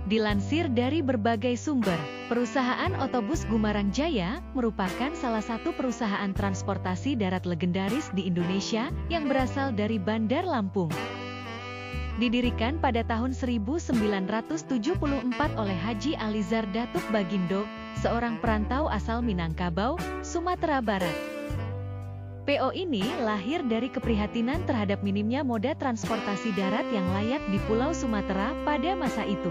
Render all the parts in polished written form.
Dilansir dari berbagai sumber, perusahaan otobus Gumarang Jaya merupakan salah satu perusahaan transportasi darat legendaris di Indonesia yang berasal dari Bandar Lampung. Didirikan pada tahun 1974 oleh Haji Alizar Datuk Bagindo, seorang perantau asal Minangkabau, Sumatera Barat. PO ini lahir dari keprihatinan terhadap minimnya moda transportasi darat yang layak di Pulau Sumatera pada masa itu.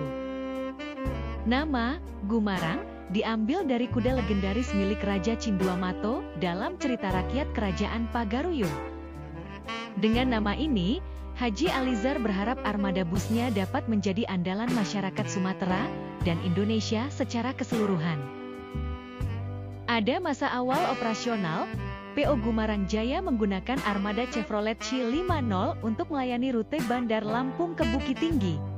Nama Gumarang diambil dari kuda legendaris milik Raja Cinduamato dalam cerita rakyat Kerajaan Pagaruyung. Dengan nama ini, Haji Alizar berharap armada busnya dapat menjadi andalan masyarakat Sumatera dan Indonesia secara keseluruhan. Ada masa awal operasional, PO Gumarang Jaya menggunakan armada Chevrolet C50 untuk melayani rute Bandar Lampung ke Bukit Tinggi.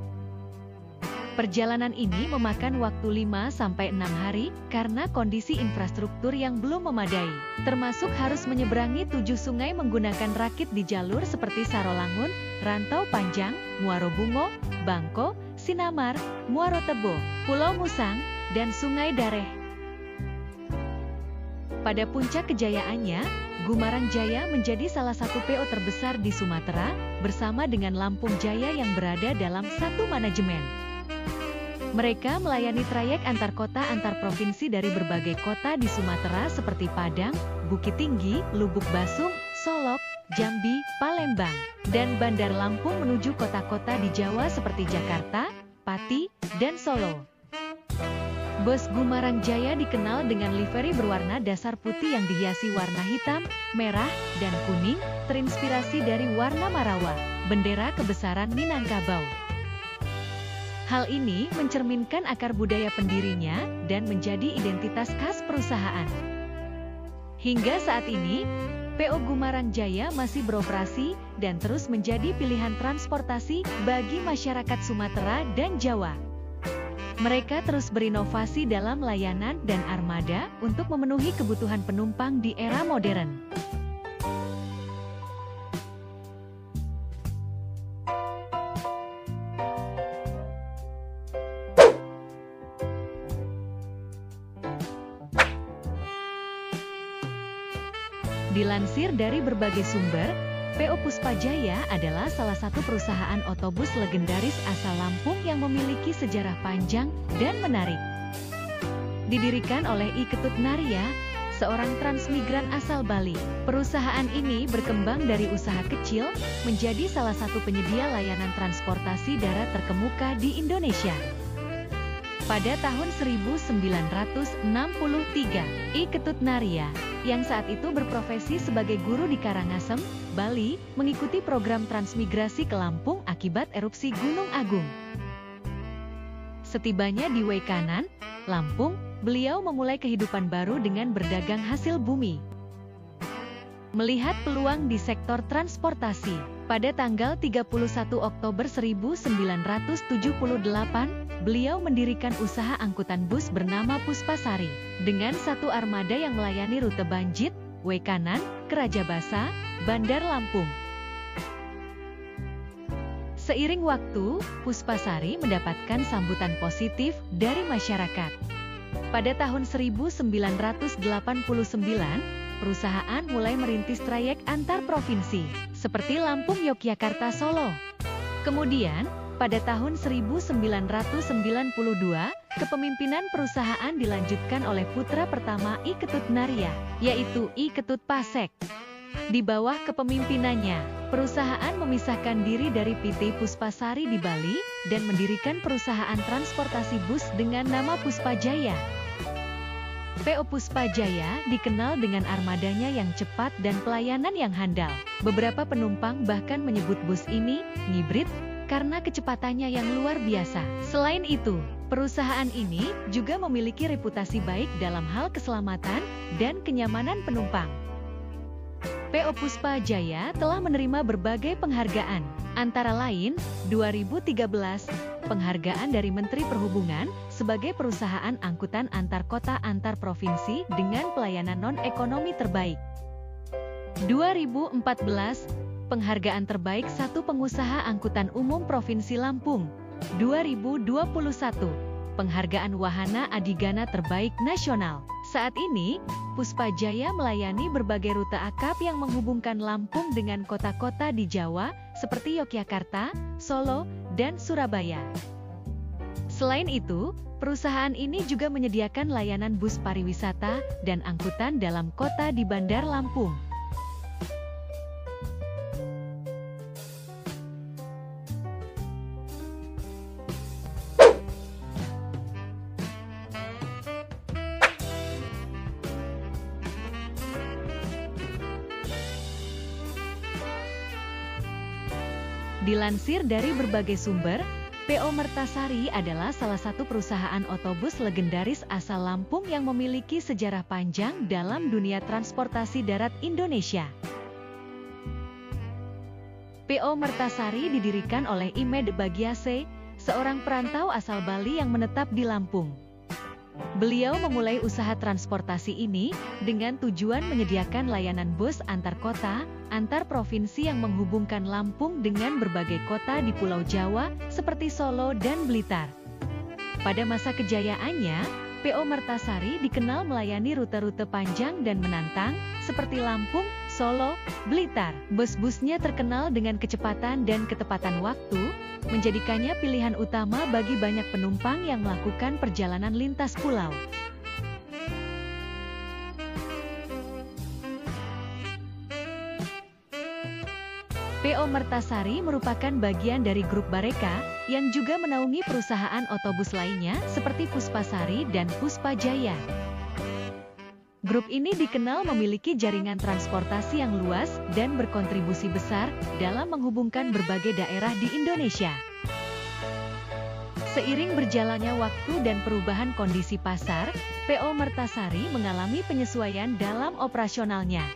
Perjalanan ini memakan waktu 5-6 hari karena kondisi infrastruktur yang belum memadai, termasuk harus menyeberangi 7 sungai menggunakan rakit di jalur seperti Sarolangun, Rantau Panjang, Muaro Bungo, Bangko, Sinamar, Muaro Tebo, Pulau Musang, dan Sungai Dareh. Pada puncak kejayaannya, Gumarang Jaya menjadi salah satu PO terbesar di Sumatera, bersama dengan Lampung Jaya yang berada dalam satu manajemen. Mereka melayani trayek antar kota antar provinsi dari berbagai kota di Sumatera seperti Padang, Bukit Tinggi, Lubuk Basung, Solok, Jambi, Palembang, dan Bandar Lampung menuju kota-kota di Jawa seperti Jakarta, Pati, dan Solo. Bus Gumarang Jaya dikenal dengan livery berwarna dasar putih yang dihiasi warna hitam, merah, dan kuning, terinspirasi dari warna Marawa, bendera kebesaran Minangkabau. Hal ini mencerminkan akar budaya pendirinya dan menjadi identitas khas perusahaan. Hingga saat ini, PO Gumarang Jaya masih beroperasi dan terus menjadi pilihan transportasi bagi masyarakat Sumatera dan Jawa. Mereka terus berinovasi dalam layanan dan armada untuk memenuhi kebutuhan penumpang di era modern. Dilansir dari berbagai sumber, PO Puspajaya adalah salah satu perusahaan otobus legendaris asal Lampung yang memiliki sejarah panjang dan menarik. Didirikan oleh I Ketut Narya, seorang transmigran asal Bali, perusahaan ini berkembang dari usaha kecil menjadi salah satu penyedia layanan transportasi darat terkemuka di Indonesia. Pada tahun 1963, I Ketut Narya, yang saat itu berprofesi sebagai guru di Karangasem, Bali, mengikuti program transmigrasi ke Lampung akibat erupsi Gunung Agung. Setibanya di Wekanan, Lampung, beliau memulai kehidupan baru dengan berdagang hasil bumi. Melihat peluang di sektor transportasi, pada tanggal 31 Oktober 1978, beliau mendirikan usaha angkutan bus bernama Puspasari, dengan satu armada yang melayani rute Banjit, Wekanan, Kerajabasa, Bandar Lampung. Seiring waktu, Puspasari mendapatkan sambutan positif dari masyarakat. Pada tahun 1989, perusahaan mulai merintis trayek antar provinsi, seperti Lampung-Yogyakarta-Solo. Kemudian, pada tahun 1992, kepemimpinan perusahaan dilanjutkan oleh putra pertama I Ketut Narya, yaitu I Ketut Pasek. Di bawah kepemimpinannya, perusahaan memisahkan diri dari PT Puspasari di Bali dan mendirikan perusahaan transportasi bus dengan nama Puspajaya. PO Puspajaya dikenal dengan armadanya yang cepat dan pelayanan yang handal. Beberapa penumpang bahkan menyebut bus ini ngibrit karena kecepatannya yang luar biasa. Selain itu, perusahaan ini juga memiliki reputasi baik dalam hal keselamatan dan kenyamanan penumpang. PO Puspajaya telah menerima berbagai penghargaan, antara lain 2013, penghargaan dari Menteri Perhubungan sebagai perusahaan angkutan antar kota antar provinsi dengan pelayanan non-ekonomi terbaik. 2014, penghargaan terbaik satu pengusaha angkutan umum Provinsi Lampung. 2021, Penghargaan Wahana Adigana Terbaik Nasional. Saat ini, Puspa Jaya melayani berbagai rute akap yang menghubungkan Lampung dengan kota-kota di Jawa seperti Yogyakarta, Solo, dan Surabaya. Selain itu, perusahaan ini juga menyediakan layanan bus pariwisata dan angkutan dalam kota di Bandar Lampung. Dilansir dari berbagai sumber, PO Mertasari adalah salah satu perusahaan otobus legendaris asal Lampung yang memiliki sejarah panjang dalam dunia transportasi darat Indonesia. PO Mertasari didirikan oleh Imed Bagiase, seorang perantau asal Bali yang menetap di Lampung. Beliau memulai usaha transportasi ini dengan tujuan menyediakan layanan bus antar kota, antar provinsi yang menghubungkan Lampung dengan berbagai kota di Pulau Jawa seperti Solo dan Blitar. Pada masa kejayaannya, PO Mertasari dikenal melayani rute-rute panjang dan menantang seperti Lampung, Solo, Blitar. Bus-busnya terkenal dengan kecepatan dan ketepatan waktu, menjadikannya pilihan utama bagi banyak penumpang yang melakukan perjalanan lintas pulau. PO Mertasari merupakan bagian dari grup Bareka, yang juga menaungi perusahaan otobus lainnya seperti Puspasari dan Puspa Jaya. Grup ini dikenal memiliki jaringan transportasi yang luas dan berkontribusi besar dalam menghubungkan berbagai daerah di Indonesia. Seiring berjalannya waktu dan perubahan kondisi pasar, PO Mertasari mengalami penyesuaian dalam operasionalnya.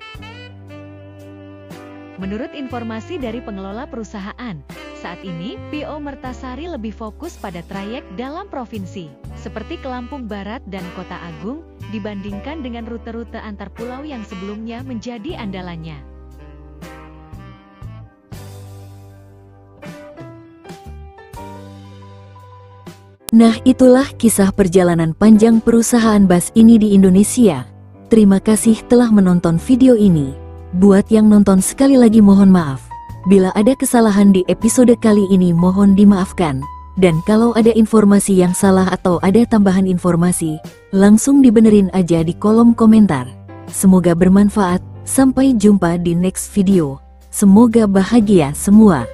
Menurut informasi dari pengelola perusahaan, saat ini PO Mertasari lebih fokus pada trayek dalam provinsi, seperti ke Lampung Barat dan Kota Agung, dibandingkan dengan rute-rute antar pulau yang sebelumnya menjadi andalannya. Nah, itulah kisah perjalanan panjang perusahaan bus ini di Indonesia. Terima kasih telah menonton video ini. Buat yang nonton sekali lagi mohon maaf. Bila ada kesalahan di episode kali ini mohon dimaafkan. Dan kalau ada informasi yang salah atau ada tambahan informasi, langsung dibenerin aja di kolom komentar. Semoga bermanfaat, sampai jumpa di next video. Semoga bahagia semua.